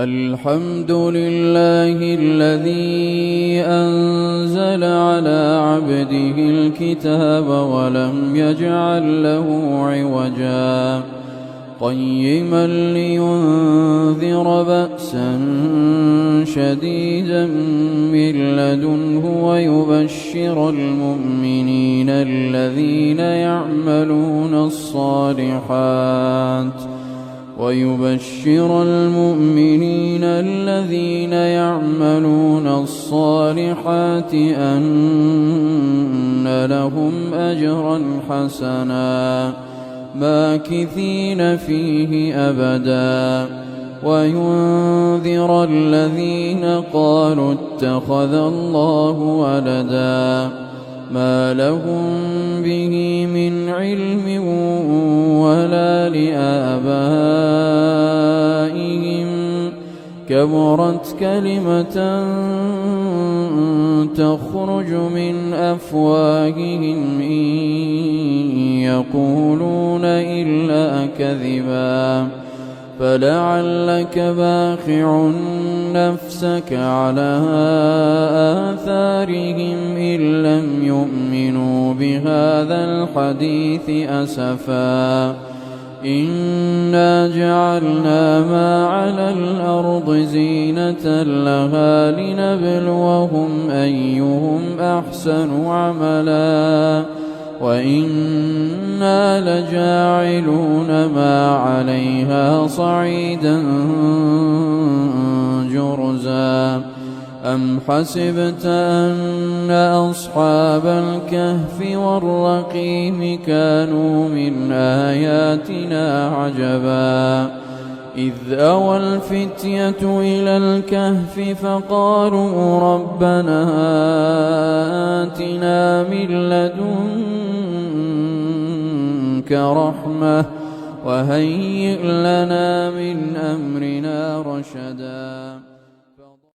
الحمد لله الذي أنزل على عبده الكتاب ولم يجعل له عوجا قيما لينذر بأسا شديدا من لدنه ويبشر المؤمنين الذين يعملون الصالحات أن لهم أجرا حسنا ماكثين فيه أبدا وينذر الذين قالوا اتخذ الله ولدا ما لهم به من علم ولا لآبائهم كبرت كلمة تخرج من أفواههم إن يقولون إلا كذبا فلعلك باخع نفسك على آثارهم إن لم يؤمنوا بهذا الحديث أسفا إنا جعلنا ما على الأرض زينة لها لنبلوهم أيهم أحسن عملا وإنا لجاعلون ما عليها صعيدا جرزا أم حسبت أن أصحاب الكهف والرقيم كانوا من آياتنا عجبا إذ أوى الفتية إلى الكهف فقالوا ربنا آتنا من لدنك رحمة وهيئ لنا من أمرنا رشدا.